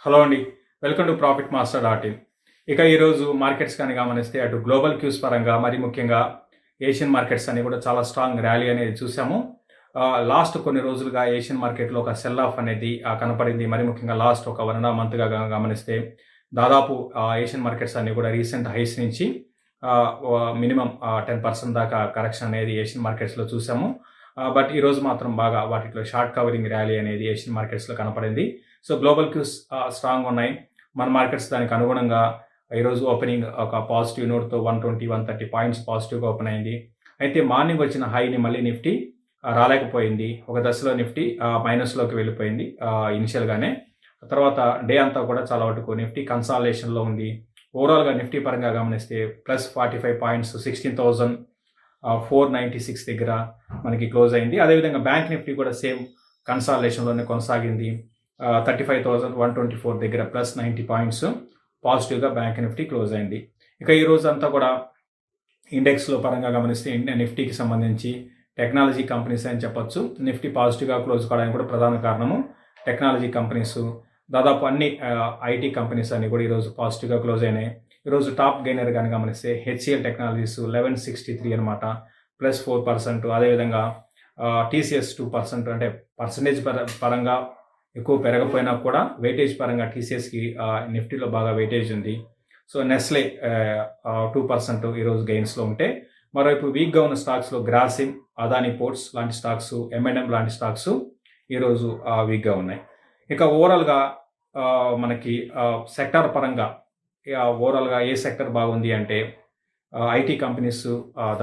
Hello అండి, welcome to profit master dot in. ఇక ఈరోజు మార్కెట్స్ కానీ గమనిస్తే అటు గ్లోబల్ క్యూస్ పరంగా మరి ముఖ్యంగా ఏషియన్ మార్కెట్స్ అన్ని కూడా చాలా స్ట్రాంగ్ ర్యాలీ అనేది చూసాము. లాస్ట్ కొన్ని రోజులుగా ఏషియన్ మార్కెట్లో ఒక సెల్ ఆఫ్ అనేది కనపడింది. మరి ముఖ్యంగా లాస్ట్ ఒక 1.5 మంత్గా గమనిస్తే దాదాపు ఏషియన్ మార్కెట్స్ అన్ని కూడా రీసెంట్ హైస్ నుంచి మినిమం 10% దాకా కరెక్షన్ అనేది ఏషియన్ మార్కెట్స్లో చూసాము. బట్ ఈరోజు మాత్రం బాగా వాటిలో షార్ట్ కవరింగ్ ర్యాలీ అనేది ఏషియన్ మార్కెట్స్లో కనపడింది. సో గ్లోబల్ క్యూస్ స్ట్రాంగ్ ఉన్నాయి. మన మార్కెట్స్ దానికి అనుగుణంగా ఈరోజు ఓపెనింగ్ ఒక పాజిటివ్ నోట్తో 120-130 పాయింట్స్ పాజిటివ్గా ఓపెన్ అయింది. అయితే మార్నింగ్ వచ్చిన హైని మళ్ళీ నిఫ్టీ రాలేకపోయింది. ఒక దశలో నిఫ్టీ మైనస్లోకి వెళ్ళిపోయింది ఇనిషియల్గానే. తర్వాత డే అంతా కూడా చాలా వరకు నిఫ్టీ కన్సాలిడేషన్లో ఉంది. ఓవరాల్గా నిఫ్టీ పరంగా గమనిస్తే +45 పాయింట్స్ 16,496 దగ్గర మనకి క్లోజ్ అయింది. అదేవిధంగా బ్యాంక్ నిఫ్టీ కూడా సేమ్ కన్సాలిడేషన్లోనే కొనసాగింది. 35,124 దగ్గర +90 పాయింట్స్ పాజిటివ్గా బ్యాంక్ నిఫ్టీ క్లోజ్ అయింది. ఇక ఈ రోజు అంతా కూడా ఇండెక్స్లో పరంగా గమనిస్తే నిఫ్టీకి సంబంధించి టెక్నాలజీ కంపెనీస్ అని చెప్పొచ్చు. నిఫ్టీ పాజిటివ్గా క్లోజ్ కావడానికి కూడా ప్రధాన కారణము టెక్నాలజీ కంపెనీస్. దాదాపు అన్ని ఐటీ కంపెనీస్ అన్ని కూడా ఈరోజు పాజిటివ్గా క్లోజ్ అయినాయి. ఈరోజు టాప్ గెయినర్ కానీ గమనిస్తే హెచ్సిఎల్ టెక్నాలజీస్ 1163 అనమాట, +4%. అదేవిధంగా టీసీఎస్ 2%, అంటే పర్సంటేజ్ పరంగా ఎక్కువ పెరగపోయినా కూడా వెయిటేజ్ పరంగా టీసీఎస్కి నిఫ్టీలో బాగా వెయిటేజ్ ఉంది. సో నెస్లే 2% ఈరోజు గెయిన్స్లో ఉంటే, మరోవైపు వీక్గా ఉన్న స్టాక్స్లో గ్రాసిమ్, అదానీ పోర్ట్స్ లాంటి స్టాక్స్, M&M లాంటి స్టాక్స్ ఈరోజు వీక్గా ఉన్నాయి. ఇక ఓవరాల్గా మనకి సెక్టార్ పరంగా ఓవరాల్గా ఏ సెక్టర్ బాగుంది అంటే ఐటీ కంపెనీస్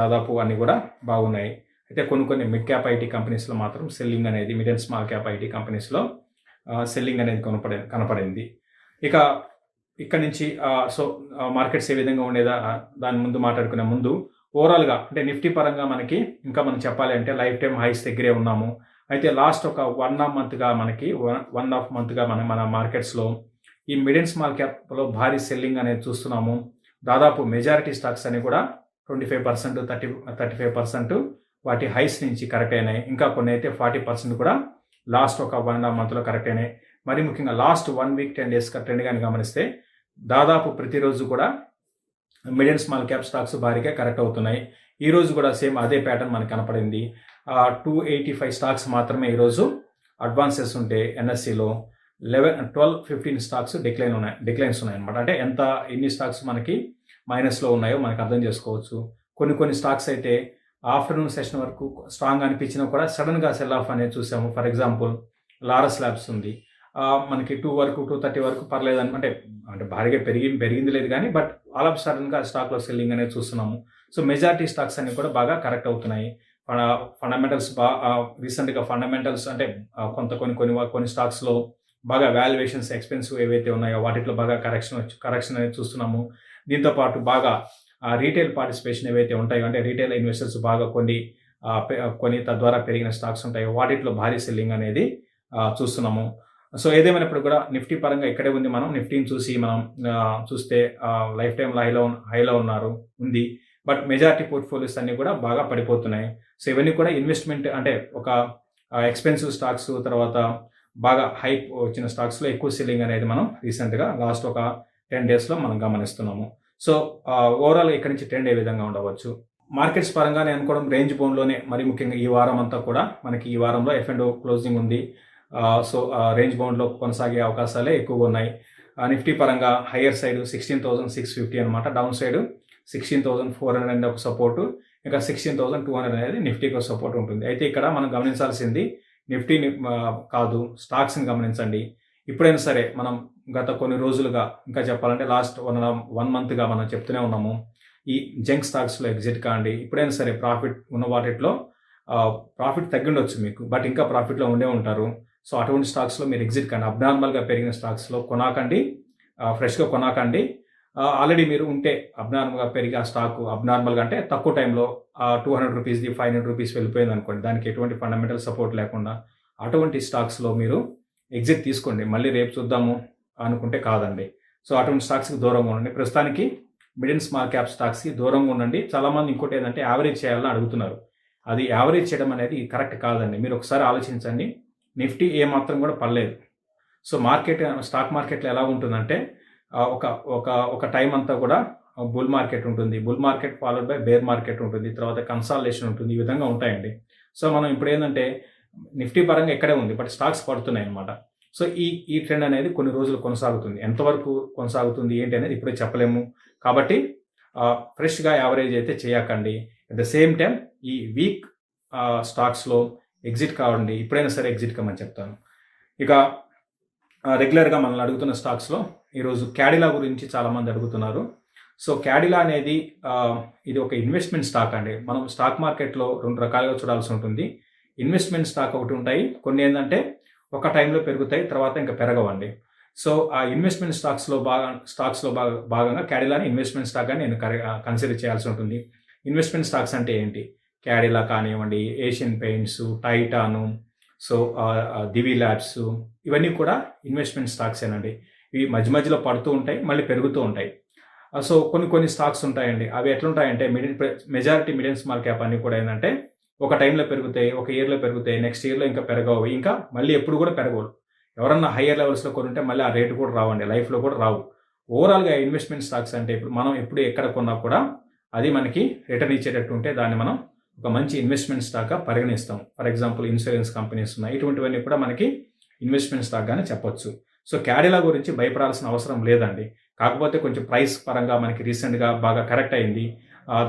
దాదాపు అన్నీ కూడా బాగున్నాయి. అయితే కొన్ని మిడ్ క్యాప్ ఐటీ కంపెనీస్లో మాత్రం సెల్లింగ్ అనేది, mid and small cap IT కంపెనీస్లో సెల్లింగ్ అనేది కనపడింది. ఇక ఇక్కడ నుంచి మార్కెట్స్ ఏ విధంగా ఉండేదా దాని ముందు మాట్లాడుకునే ముందు ఓవరాల్గా అంటే నిఫ్టీ పరంగా మనకి ఇంకా మనం చెప్పాలి అంటే లైఫ్ టైం హైస్ దగ్గరే ఉన్నాము. అయితే లాస్ట్ ఒక 1.5 మంత్గా మన మార్కెట్స్లో ఈ మిడ్ అండ్ స్మాల్ క్యాప్లో భారీ సెల్లింగ్ అనేది చూస్తున్నాము. దాదాపు మెజారిటీ స్టాక్స్ అని కూడా 25%, 35% వాటి హైస్ నుంచి కరెక్ట్ అయినాయి. ఇంకా కొన్ని అయితే 40% కూడా లాస్ట్ ఒక 1.5 మంత్లో కరెక్ట్ అయినాయి. మరి ముఖ్యంగా లాస్ట్ 1 వీక్ 10 డేస్ ట్రెండ్ కానీ గమనిస్తే దాదాపు ప్రతిరోజు కూడా mid and small cap stocks భారీగా కరెక్ట్ అవుతున్నాయి. ఈ రోజు కూడా సేమ్ అదే ప్యాటర్న్ మనకు కనపడింది. 285 స్టాక్స్ మాత్రమే ఈరోజు అడ్వాన్సెస్ ఉంటే ఎన్ఎస్సిలో 12-15 స్టాక్స్ డిక్లైన్స్ ఉన్నాయి అనమాట. అంటే ఎన్ని స్టాక్స్ మనకి మైనస్లో ఉన్నాయో మనకు అర్థం చేసుకోవచ్చు. కొన్ని స్టాక్స్ అయితే ఆఫ్టర్నూన్ సెషన్ వరకు స్ట్రాంగ్ అనిపించినా కూడా సడన్గా సెల్ ఆఫ్ అనేది చూసాము. ఫర్ ఎగ్జాంపుల్ లారస్ ల్యాబ్స్ ఉంది, మనకి 2:30 వరకు పర్లేదు అంటే భారీగా పెరిగింది లేదు కానీ, బట్ ఆల్ ఆఫ్ సడన్గా స్టాక్లో సెల్లింగ్ అనేది చూస్తున్నాము. సో మెజారిటీ స్టాక్స్ అన్ని కూడా బాగా కరెక్ట్ అవుతున్నాయి. ఫండమెంటల్స్ రీసెంట్గా ఫండమెంటల్స్ అంటే కొన్ని స్టాక్స్లో బాగా వాల్యుయేషన్స్ ఎక్స్పెన్సివ్ ఏవైతే ఉన్నాయో వాటిలో బాగా కరెక్షన్ అనేది చూస్తున్నాము. దీంతోపాటు బాగా రీటైల్ పార్టిసిపేషన్ ఏవైతే ఉంటాయో, అంటే రీటైల్ ఇన్వెస్టర్స్ బాగా కొన్ని తద్వారా పెరిగిన స్టాక్స్ ఉంటాయో వాటిలో భారీ సెల్లింగ్ అనేది చూస్తున్నాము. సో ఏదేమైనప్పుడు కూడా నిఫ్టీ పరంగా ఇక్కడే ఉంది. మనం నిఫ్టీని చూస్తే లైఫ్ టైం హైలో ఉంది. బట్ మెజారిటీ పోర్ట్ఫోలియోస్ అన్ని కూడా బాగా పడిపోతున్నాయి. సో ఇవన్నీ కూడా ఇన్వెస్ట్మెంట్ అంటే ఒక ఎక్స్పెన్సివ్ స్టాక్స్, తర్వాత బాగా హైప్ వచ్చిన స్టాక్స్లో ఎక్కువ సెల్లింగ్ అనేది మనం రీసెంట్గా లాస్ట్ ఒక 10 డేస్లో మనం గమనిస్తున్నాము. సో ఓవరాల్ ఇక్కడ నుంచి ట్రెండ్ ఏ విధంగా ఉండవచ్చు మార్కెట్స్ పరంగా నేను అనుకోవడం రేంజ్ బౌండ్లోనే. మరి ముఖ్యంగా ఈ వారం అంతా కూడా మనకి ఈ వారంలో F&O క్లోజింగ్ ఉంది. సో రేంజ్ బౌండ్లో కొనసాగే అవకాశాలే ఎక్కువగా ఉన్నాయి. నిఫ్టీ పరంగా హయ్యర్ సైడ్ 16,650 అనమాట, డౌన్ సైడ్ 16,400 అనేది ఒక సపోర్టు, ఇంకా 16,200 అనేది నిఫ్టీకి ఒక సపోర్ట్ ఉంటుంది. అయితే ఇక్కడ మనం గమనించాల్సింది నిఫ్టీని కాదు, స్టాక్స్ని గమనించండి. ఇప్పుడైనా సరే మనం గత కొన్ని రోజులుగా, ఇంకా చెప్పాలంటే లాస్ట్ 1 మంత్గా మనం చెప్తూనే ఉన్నాము, ఈ జంక్ స్టాక్స్లో ఎగ్జిట్ కాండి. ఇప్పుడైనా సరే ప్రాఫిట్ ఉన్న వాటిలో ప్రాఫిట్ తగ్గిండొచ్చు మీకు, బట్ ఇంకా ప్రాఫిట్లో ఉండే ఉంటారు. సో అటువంటి స్టాక్స్లో మీరు ఎగ్జిట్ కండి. అబ్నార్మల్గా పెరిగిన స్టాక్స్లో కొనాకండి, ఫ్రెష్గా కొనాకండి. ఆల్రెడీ మీరు ఉంటే అబ్నార్మల్గా పెరిగి ఆ స్టాక్ అబ్నార్మల్గా అంటే తక్కువ టైంలో 200 రూపీస్ది 500 రూపీస్ వెళ్ళిపోయింది అనుకోండి, దానికి ఎటువంటి ఫండమెంటల్ సపోర్ట్ లేకుండా అటువంటి స్టాక్స్లో మీరు ఎగ్జిట్ తీసుకోండి. మళ్ళీ రేపు చూద్దాము అనుకుంటే కాదండి. సో అటువంటి స్టాక్స్కి దూరంగా ఉండండి. ప్రస్తుతానికి మిడ్ అండ్ స్మాల్ క్యాప్ స్టాక్స్కి దూరంగా ఉండండి. చాలామంది ఇంకోటి ఏంటంటే యావరేజ్ చేయాలని అడుగుతున్నారు. అది యావరేజ్ చేయడం అనేది కరెక్ట్ కాదండి. మీరు ఒకసారి ఆలోచించండి. నిఫ్టీ ఏమాత్రం కూడా పడలేదు. సో స్టాక్ మార్కెట్లో ఎలా ఉంటుందంటే ఒక ఒక ఒక టైం అంతా కూడా బుల్ మార్కెట్ ఉంటుంది. Bull market followed by bear market ఉంటుంది. తర్వాత కన్సాలిడేషన్ ఉంటుంది. ఈ విధంగా ఉంటాయండి. సో మనం ఇప్పుడు ఏంటంటే నిఫ్టీ పరంగా ఇక్కడే ఉంది. బట్ స్టాక్స్ పడుతున్నాయి అన్నమాట. సో ఈ ట్రెండ్ అనేది కొన్ని రోజులు కొనసాగుతుంది. ఎంతవరకు కొనసాగుతుంది ఏంటి అనేది ఇప్పుడే చెప్పలేము. కాబట్టి ఫ్రెష్గా యావరేజ్ అయితే చేయకండి. అట్ ద సేమ్ టైం ఈ వీక్ స్టాక్స్లో ఎగ్జిట్ కావండి. ఇప్పుడైనా సరే ఎగ్జిట్ కమ్మని చెప్తాను. ఇక రెగ్యులర్గా మనల్ని అడుగుతున్న స్టాక్స్లో ఈరోజు క్యాడిలా గురించి చాలామంది అడుగుతున్నారు. సో క్యాడిలా అనేది ఇది ఒక ఇన్వెస్ట్మెంట్ స్టాక్ అండి. మనం స్టాక్ మార్కెట్లో 2 రకాలుగా చూడాల్సి ఉంటుంది. ఇన్వెస్ట్మెంట్ స్టాక్ ఒకటి ఉంటాయి, కొన్ని ఏంటంటే ఒక టైంలో పెరుగుతాయి, తర్వాత ఇంకా పెరగవండి. సో ఆ ఇన్వెస్ట్మెంట్ స్టాక్స్లో భాగంగా క్యాడిలాని ఇన్వెస్ట్మెంట్ స్టాక్ అని నేను కన్సిడర్ చేయాల్సి ఉంటుంది. ఇన్వెస్ట్మెంట్ స్టాక్స్ అంటే ఏంటి? క్యాడిలా కానివ్వండి, ఏషియన్ పెయింట్స్, టైటాను, సో దివి ల్యాబ్స్, ఇవన్నీ కూడా ఇన్వెస్ట్మెంట్ స్టాక్సేనండి. ఇవి మధ్యలో పడుతూ ఉంటాయి, మళ్ళీ పెరుగుతూ ఉంటాయి. సో కొన్ని స్టాక్స్ ఉంటాయండి. అవి ఎట్లుంటాయంటే మెజారిటీ మిడిల్ స్మాల్ క్యాప్ అన్నీ కూడా ఏంటంటే ఒక టైంలో పెరుగుతాయి, ఒక ఇయర్లో పెరుగుతాయి, నెక్స్ట్ ఇయర్లో ఇంకా పెరగవు, ఇంకా మళ్ళీ ఎప్పుడు కూడా పెరగవు. ఎవరన్నా హయ్యర్ లెవెల్స్లో కొనుంటే మళ్ళీ ఆ రేటు కూడా రావండి, లైఫ్లో కూడా రావు. ఓవరాల్గా ఇన్వెస్ట్మెంట్ స్టాక్స్ అంటే ఇప్పుడు మనం ఎప్పుడు ఎక్కడ కొన్నా కూడా అది మనకి రిటర్న్ ఇచ్చేటట్టు ఉంటే దాన్ని మనం ఒక మంచి ఇన్వెస్ట్మెంట్ స్టాక్గా పరిగణిస్తాం. ఫర్ ఎగ్జాంపుల్ ఇన్సూరెన్స్ కంపెనీస్ ఉన్నాయి, ఇటువంటివన్నీ కూడా మనకి ఇన్వెస్ట్మెంట్ స్టాక్గానే చెప్పొచ్చు. సో క్యాడిలా గురించి భయపడాల్సిన అవసరం లేదండి. కాకపోతే కొంచెం ప్రైస్ పరంగా మనకి రీసెంట్గా బాగా కరెక్ట్ అయింది.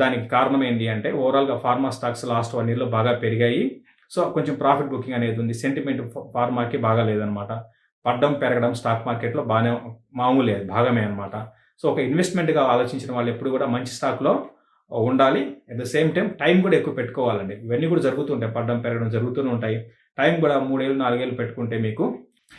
దానికి కారణం ఏంటి అంటే ఓవరాల్గా ఫార్మా స్టాక్స్ లాస్ట్ 1 yearలో బాగా పెరిగాయి. సో కొంచెం ప్రాఫిట్ బుకింగ్ అనేది ఉంది. సెంటిమెంట్ ఫార్మాకి బాగా లేదనమాట. పడ్డం పెరగడం స్టాక్ మార్కెట్లో బాగానే మామూలే, భాగమే అనమాట. సో ఒక ఇన్వెస్ట్మెంట్గా ఆలోచించిన వాళ్ళు ఎప్పుడు కూడా మంచి స్టాక్లో ఉండాలి. అట్ ద సేమ్ టైం కూడా ఎక్కువ పెట్టుకోవాలండి. ఇవన్నీ కూడా జరుగుతుంటాయి, పడ్డం పెరగడం జరుగుతూనే ఉంటాయి. టైం కూడా 3 ఏళ్ళు 4 ఏళ్ళు పెట్టుకుంటే మీకు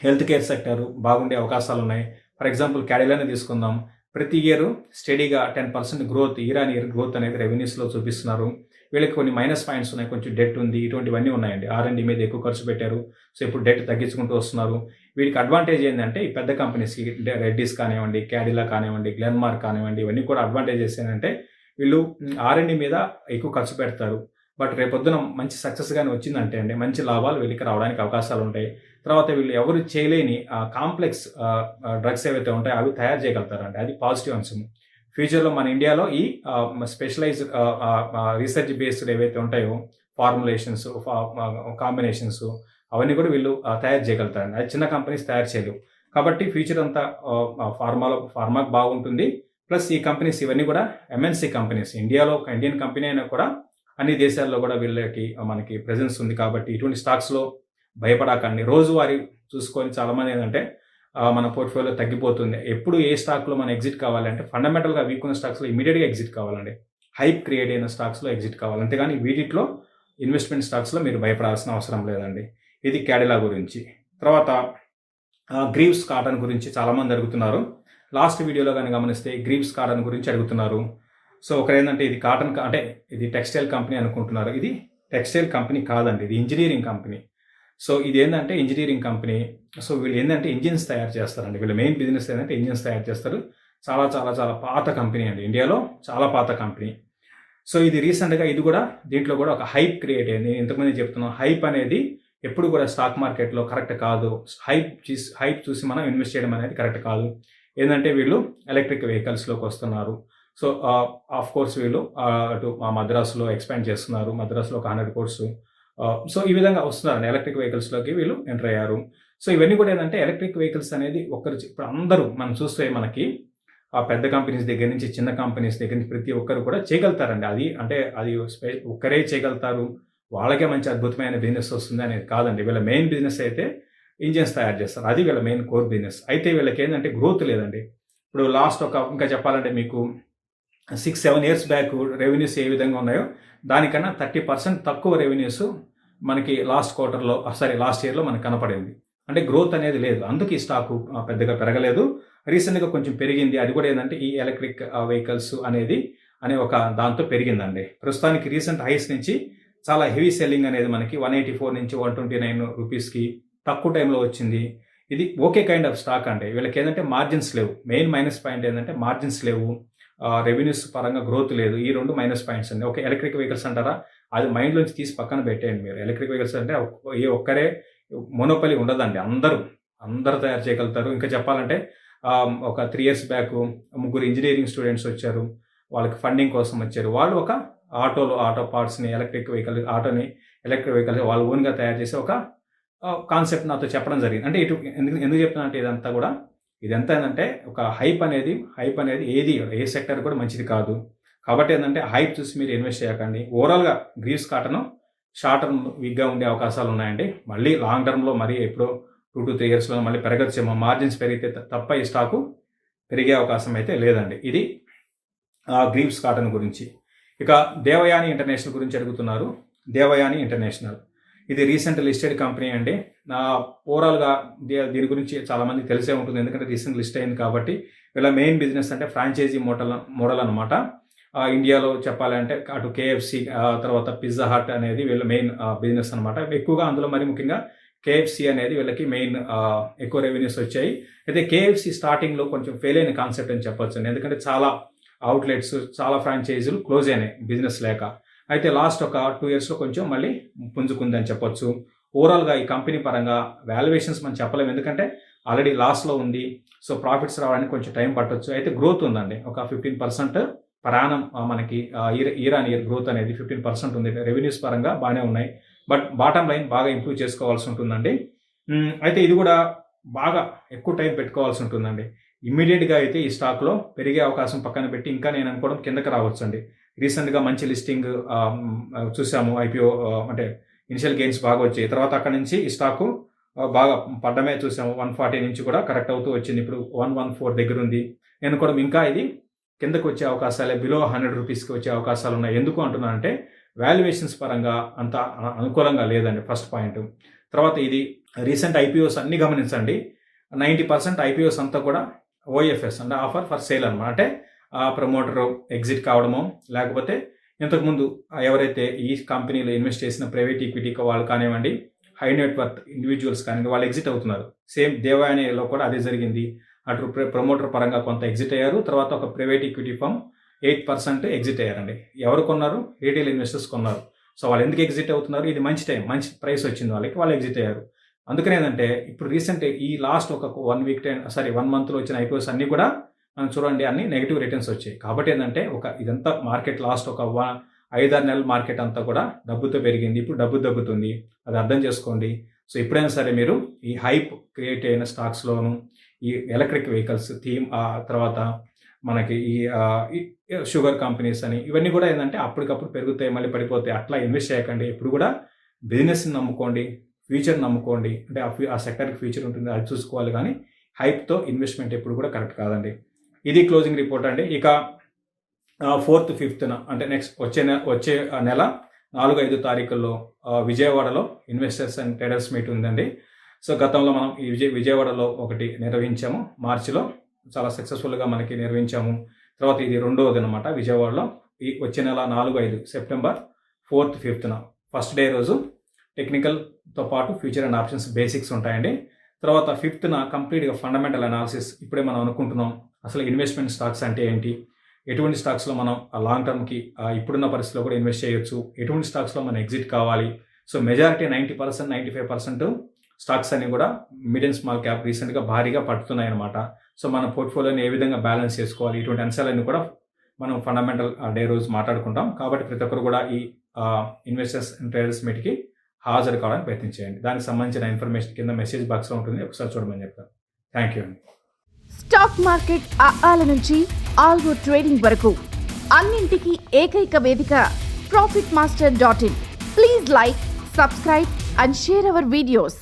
హెల్త్ కేర్ సెక్టర్ బాగుండే అవకాశాలు ఉన్నాయి. ఫర్ ఎగ్జాంపుల్ క్యాడిలానే తీసుకుందాం. ప్రతి ఇయర్ స్టడీగా 10% growth, year on year growth అనేది రెవెన్యూస్లో చూపిస్తున్నారు. వీళ్ళకి కొన్ని మైనస్ పాయింట్స్ ఉన్నాయి, కొంచెం డెట్ ఉంది, ఇటువంటివన్నీ ఉన్నాయండి. R&D మీద ఎక్కువ ఖర్చు పెట్టారు. సో ఇప్పుడు డెట్ తగ్గించుకుంటూ వస్తున్నారు. వీడికి అడ్వాంటేజ్ ఏంటంటే ఈ పెద్ద కంపెనీస్కి రెడ్డీస్ కానివ్వండి, క్యాడిలా కానివ్వండి, గ్లెన్మార్క్ కానివ్వండి, ఇవన్నీ కూడా అడ్వాంటేజెస్ ఏంటంటే వీళ్ళు R&D మీద ఎక్కువ ఖర్చు పెడతారు. బట్ రేపొద్దున మంచి సక్సెస్గానే వచ్చిందంటే అండి మంచి లాభాలు వీళ్ళకి రావడానికి అవకాశాలు ఉంటాయి. తర్వాత వీళ్ళు ఎవరు చేయలేని కాంప్లెక్స్ డ్రగ్స్ ఏవైతే ఉంటాయో అవి తయారు చేయగలుగుతారండి. అది పాజిటివ్ అంశం. ఫ్యూచర్లో మన ఇండియాలో ఈ స్పెషలైజ్డ్ రీసెర్చ్ బేస్డ్ ఏవైతే ఉంటాయో ఫార్ములేషన్స్, కాంబినేషన్స్, అవన్నీ కూడా వీళ్ళు తయారు చేయగలుగుతారండి. అది చిన్న కంపెనీస్ తయారు చేయలేవు. కాబట్టి ఫ్యూచర్ అంతా ఫార్మాకు బాగుంటుంది. ప్లస్ ఈ కంపెనీస్ ఇవన్నీ కూడా MNC కంపెనీస్. ఇండియన్ కంపెనీ అయినా కూడా అన్ని దేశాల్లో కూడా వీళ్ళకి మనకి ప్రెజెన్స్ ఉంది. కాబట్టి ఇటువంటి స్టాక్స్లో భయపడకండి. రోజువారీ చూసుకొని చాలామంది ఏంటంటే మన పోర్ట్ఫోలియో తగ్గిపోతుంది. ఎప్పుడు ఏ స్టాక్లో మనం ఎగ్జిట్ కావాలంటే ఫండమెంటల్గా వీక్ ఉన్న స్టాక్స్లో ఇమీడియట్గా ఎగ్జిట్ కావాలండి. హైప్ క్రియేట్ అయిన స్టాక్స్లో ఎగ్జిట్ కావాలి. అంతేగాని వీటిలో ఇన్వెస్ట్మెంట్ స్టాక్స్లో మీరు భయపడాల్సిన అవసరం లేదండి. ఇది క్యాడిలా గురించి. తర్వాత గ్రీవ్స్ కాటన్ గురించి చాలామంది అడుగుతున్నారు. లాస్ట్ వీడియోలో కానీ గమనిస్తే గ్రీవ్స్ కాటన్ గురించి అడుగుతున్నారు. సో ఒకరు ఏంటంటే ఇది కాటన్ అంటే ఇది టెక్స్టైల్ కంపెనీ అనుకుంటున్నారు. ఇది టెక్స్టైల్ కంపెనీ కాదండి, ఇది ఇంజనీరింగ్ కంపెనీ. సో ఇది ఏంటంటే ఇంజనీరింగ్ కంపెనీ. సో వీళ్ళు ఏంటంటే ఇంజిన్స్ తయారు చేస్తారండి. వీళ్ళ మెయిన్ బిజినెస్ ఏంటంటే ఇంజిన్స్ తయారు చేస్తారు. చాలా చాలా చాలా పాత కంపెనీ అండి, ఇండియాలో చాలా పాత కంపెనీ. సో ఇది రీసెంట్గా ఇది కూడా దీంట్లో కూడా ఒక హైప్ క్రియేట్ అయింది. నేను ఇంతకుముందు చెప్తున్నాను, హైప్ అనేది ఎప్పుడు కూడా స్టాక్ మార్కెట్లో కరెక్ట్ కాదు. హైప్ చూసి మనం ఇన్వెస్ట్ చేయడం అనేది కరెక్ట్ కాదు. ఏంటంటే వీళ్ళు ఎలక్ట్రిక్ వెహికల్స్లోకి వస్తున్నారు. సో ఆఫ్ కోర్స్ వీళ్ళు అటు మద్రాసులో ఎక్స్పాండ్ చేస్తున్నారు. మద్రాసులో ఒక 100 crores. సో ఈ విధంగా వస్తున్నారండి, ఎలక్ట్రిక్ వెహికల్స్లోకి వీళ్ళు ఎంటర్ అయ్యారు. సో ఇవన్నీ కూడా ఏంటంటే ఎలక్ట్రిక్ వెహికల్స్ అనేది ఇప్పుడు అందరూ మనం చూస్తే మనకి ఆ పెద్ద కంపెనీస్ దగ్గర నుంచి చిన్న కంపెనీస్ దగ్గర నుంచి ప్రతి ఒక్కరు కూడా చేయగలుగుతారండి. అది ఒక్కరే చేయగలుగుతారు, వాళ్ళకే మంచి అద్భుతమైన బిజినెస్ వస్తుంది అనేది కాదండి. వీళ్ళ మెయిన్ బిజినెస్ అయితే ఇంజిన్స్ తయారు చేస్తారు. అది వీళ్ళ మెయిన్ కోర్ బిజినెస్. అయితే వీళ్ళకి ఏంటంటే గ్రోత్ లేదండి. ఇప్పుడు లాస్ట్ ఇంకా చెప్పాలంటే మీకు 6-7 years బ్యాక్ రెవెన్యూస్ ఏ విధంగా ఉన్నాయో దానికన్నా 30% తక్కువ రెవెన్యూస్ మనకి లాస్ట్ ఇయర్లో మనకు కనపడింది. అంటే గ్రోత్ అనేది లేదు. అందుకు ఈ స్టాకు పెద్దగా పెరగలేదు. రీసెంట్గా కొంచెం పెరిగింది. అది కూడా ఏంటంటే ఈ ఎలక్ట్రిక్ వెహికల్స్ అనే ఒక దాంతో పెరిగిందండి. ప్రస్తుతానికి రీసెంట్ హైస్ నుంచి చాలా హెవీ సెల్లింగ్ అనేది మనకి 184 నుంచి 129 రూపీస్కి తక్కువ టైంలో వచ్చింది. ఇది ఓకే కైండ్ ఆఫ్ స్టాక్ అండి. వీళ్ళకి ఏంటంటే మార్జిన్స్ లేవు. మెయిన్ మైనస్ పాయింట్ ఏంటంటే మార్జిన్స్ లేవు, రెవెన్యూస్ పరంగా గ్రోత్ లేదు. ఈ 2 మైనస్ పాయింట్స్ అండి. ఓకే, ఎలక్ట్రిక్ వెహికల్స్ అంటారా, అది మైండ్లోంచి తీసి పక్కన పెట్టేయండి మీరు. ఎలక్ట్రిక్ వెహికల్స్ అంటే ఒక్కరే మొనోపలి ఉండదండి. అందరూ అందరూ తయారు చేయగలుగుతారు. ఇంకా చెప్పాలంటే ఒక 3 years బ్యాక్ ముగ్గురు ఇంజినీరింగ్ స్టూడెంట్స్ వచ్చారు. వాళ్ళకి ఫండింగ్ కోసం వచ్చారు. వాళ్ళు ఒక ఆటో పార్ట్స్‌ని, ఎలక్ట్రిక్ వెహికల్ వాళ్ళు ఓన్‌గా తయారు చేసి ఒక కాన్సెప్ట్ నాతో చెప్పడం జరిగింది. అంటే ఎందుకు చెప్తున్నానంటే ఇదంతా కూడా ఇదంతా ఏంటంటే ఒక హైప్ అనేది ఏ సెక్టర్ కూడా మంచిది కాదు. కాబట్టి ఏంటంటే హైప్ చూసి మీరు ఇన్వెస్ట్ చేయకండి. ఓవరాల్‌గా గ్రీవ్స్ కాటన్ షార్ట్ టర్మ్ వీక్‌గా ఉండే అవకాశాలు ఉన్నాయండి. మళ్ళీ లాంగ్ టర్మ్‌లో మరి ఎప్పుడో 2 to 3 yearsలో మళ్ళీ పెరగచ్చేమో. మార్జిన్స్ పెరిగితే తప్ప ఈ స్టాకు పెరిగే అవకాశం అయితే లేదండి. ఇది గ్రీవ్స్ కాటన్ గురించి. ఇక దేవయాని ఇంటర్నేషనల్ గురించి అడుగుతున్నారు. దేవయాని ఇంటర్నేషనల్ ఇది రీసెంట్ లిస్టెడ్ కంపెనీ అండి. ఓవరాల్గా దీని గురించి చాలామందికి తెలిసే ఉంటుంది, ఎందుకంటే రీసెంట్ లిస్ట్ అయింది కాబట్టి. వీళ్ళ మెయిన్ బిజినెస్ అంటే ఫ్రాంచైజీ మోడల్ అనమాట. ఇండియాలో చెప్పాలంటే అటు కేఎఫ్సి తర్వాత పిజ్జా హట్ అనేది వీళ్ళ మెయిన్ బిజినెస్ అనమాట. ఎక్కువగా అందులో మరి ముఖ్యంగా కేఎఫ్సి అనేది వీళ్ళకి మెయిన్ ఎక్కువ రెవెన్యూస్ వచ్చాయి. అయితే కేఎఫ్సి స్టార్టింగ్లో కొంచెం ఫెయిల్ అయిన కాన్సెప్ట్ అని చెప్పొచ్చు అండి, ఎందుకంటే చాలా అవుట్లెట్స్, చాలా ఫ్రాంచైజీలు క్లోజ్ అయినాయి బిజినెస్ లేక. అయితే లాస్ట్ ఒక 2 yearsలో కొంచెం మళ్ళీ పుంజుకుందని చెప్పొచ్చు. ఓవరాల్గా ఈ కంపెనీ పరంగా వాల్యుయేషన్స్ మనం చెప్పలేము, ఎందుకంటే ఆల్రెడీ లాస్లో ఉంది. సో ప్రాఫిట్స్ రావడానికి కొంచెం టైం పట్టొచ్చు. అయితే గ్రోత్ ఉందండి, ఒక 15% పర్ యానం మనకి ఇయర్ ఆన్ ఇయర్ గ్రోత్ అనేది 15% ఉంది. రెవెన్యూస్ పరంగా బాగానే ఉన్నాయి, బట్ బాటమ్ లైన్ బాగా ఇంప్రూవ్ చేసుకోవాల్సి ఉంటుందండి. అయితే ఇది కూడా బాగా ఎక్కువ టైం పెట్టుకోవాల్సి ఉంటుందండి. ఇమ్మీడియట్గా అయితే ఈ స్టాక్లో పెరిగే అవకాశం పక్కన పెట్టి ఇంకా నేను అనుకోవడం కిందకి రావచ్చు అండి. రీసెంట్గా మంచి లిస్టింగ్ చూసాము, ఐపీఓ అంటే ఇనిషియల్ గెయిన్స్ బాగా వచ్చాయి. తర్వాత అక్కడ నుంచి ఈ స్టాకు బాగా పడ్డమే చూసాము. 140 నుంచి కూడా కరెక్ట్ అవుతూ వచ్చింది. ఇప్పుడు 114 దగ్గర ఉంది. నేను అనుకోవడం ఇంకా ఇది కిందకు వచ్చే అవకాశాలే, బిలో 100 రూపీస్కి వచ్చే అవకాశాలు ఉన్నాయి. ఎందుకు అంటున్నానంటే వాల్యుయేషన్స్ పరంగా అంత అనుకూలంగా లేదండి, ఫస్ట్ పాయింట్. తర్వాత ఇది రీసెంట్ ఐపీఓస్ అన్ని గమనించండి. 90% ఐపీఓస్ అంతా కూడా ఓఎఫ్ఎస్ అంటే ఆఫర్ ఫర్ సేల్ అనమాట. అంటే ప్రమోటర్ ఎగ్జిట్ కావడమో, లేకపోతే ఇంతకుముందు ఎవరైతే ఈ కంపెనీలో ఇన్వెస్ట్ చేసిన ప్రైవేట్ ఈక్విటీ వాళ్ళు కానివ్వండి, హై నెట్వర్త్ ఇండివిజువల్స్ కానివ్వండి, వాళ్ళు ఎగ్జిట్ అవుతున్నారు. సేమ్ దేవయానిలో కూడా అదే జరిగింది. అటు ప్రమోటర్ పరంగా కొంత ఎగ్జిట్ అయ్యారు. తర్వాత ఒక ప్రైవేట్ ఈక్విటీ ఫర్మ్ 8% ఎగ్జిట్ అయ్యారండి. ఎవరు కొన్నారు? రీటైల్ ఇన్వెస్టర్స్ కొన్నారు. సో వాళ్ళు ఎందుకు ఎగ్జిట్ అవుతున్నారు? ఇది మంచి టైం, మంచి ప్రైస్ వచ్చింది వాళ్ళకి, వాళ్ళు ఎగ్జిట్ అయ్యారు. అందుకనే ఏంటంటే ఇప్పుడు రీసెంట్ ఈ లాస్ట్ ఒక 1 monthలో వచ్చిన ఐపీఓస్ అన్నీ కూడా మనం చూడండి, అన్ని నెగిటివ్ రిటర్న్స్ వచ్చాయి. కాబట్టి ఏంటంటే ఇదంతా మార్కెట్ లాస్ట్ ఒక 5-6 నెలల మార్కెట్ అంతా కూడా డబ్బుతో పెరిగింది. ఇప్పుడు డబ్బు తగ్గుతుంది, అది అర్థం చేసుకోండి. సో ఎప్పుడైనా సరే మీరు ఈ హైప్ క్రియేట్ అయిన స్టాక్స్లోను ఈ ఎలక్ట్రిక్ వెహికల్స్ థీమ్, తర్వాత మనకి ఈ షుగర్ కంపెనీస్ అని ఇవన్నీ కూడా ఏంటంటే అప్పటికప్పుడు పెరుగుతాయి, మళ్ళీ పడిపోతాయి. అట్లా ఇన్వెస్ట్ చేయకండి. ఎప్పుడు కూడా బిజినెస్ని నమ్ముకోండి, ఫ్యూచర్ నమ్ముకోండి. అంటే ఆ సెక్టర్కి ఫ్యూచర్ ఉంటుంది, అది చూసుకోవాలి. కానీ హైప్తో ఇన్వెస్ట్మెంట్ ఎప్పుడు కూడా కరెక్ట్ కాదండి. ఇది క్లోజింగ్ రిపోర్ట్ అండి. ఇక 4th, 5th అంటే నెక్స్ట్ వచ్చే నెల 4-5 తారీఖుల్లో విజయవాడలో ఇన్వెస్టర్స్ అండ్ ట్రేడర్స్ మీట్ ఉందండి. సో గతంలో మనం ఈ విజయవాడలో ఒకటి నిర్వహించాము, మార్చిలో చాలా సక్సెస్ఫుల్గా మనకి నిర్వహించాము. తర్వాత ఇది 2వది అనమాట విజయవాడలో. ఈ వచ్చే నెల 4-5 September 4th, 5th first day రోజు టెక్నికల్తో పాటు ఫ్యూచర్ అండ్ ఆప్షన్స్ బేసిక్స్ ఉంటాయండి. తర్వాత 5th కంప్లీట్గా ఫండమెంటల్ అనాలిసిస్. ఇప్పుడే మనం అనుకుంటున్నాం అసలు ఇన్వెస్ట్మెంట్ స్టాక్స్ అంటే ఏంటి, ఎటువంటి స్టాక్స్లో మనం లాంగ్ టర్మ్కి ఇప్పుడున్న పరిస్థితిలో కూడా ఇన్వెస్ట్ చేయొచ్చు, ఎటువంటి స్టాక్స్లో మనం ఎగ్జిట్ కావాలి. సో మెజారిటీ 90%, 95% స్టాక్స్ అన్ని కూడా మిడ్ అండ్ స్మాల్ క్యాప్ రీసెంట్గా భారీగా పడుతున్నాయి అనమాట. సో మన పోర్ట్ఫోలియోని ఏ విధంగా బ్యాలెన్స్ చేసుకోవాలి, ఇటువంటి అంశాలన్నీ కూడా మనం ఫండమెంటల్ డే రోజు మాట్లాడుకుంటాం. కాబట్టి ప్రతి ఒక్కరు కూడా ఈ ఇన్వెస్టర్స్ అండ్ ట్రేడర్స్ మీట్కి హాజరు కావడానికి ప్రయత్నించేయండి. దానికి సంబంధించిన ఇన్ఫర్మేషన్ కింద మెసేజ్ బాక్స్లో ఉంటుంది, ఒకసారి చూడమని చెప్తాను. థ్యాంక్ యూ అండి. స్టాక్ మార్కెట్ ఆల నుంచి ఆల్గో ట్రేడింగ్ వరకు అన్నింటికీ ఏకైక వేదిక profitmaster.in. Please like, subscribe and share our videos.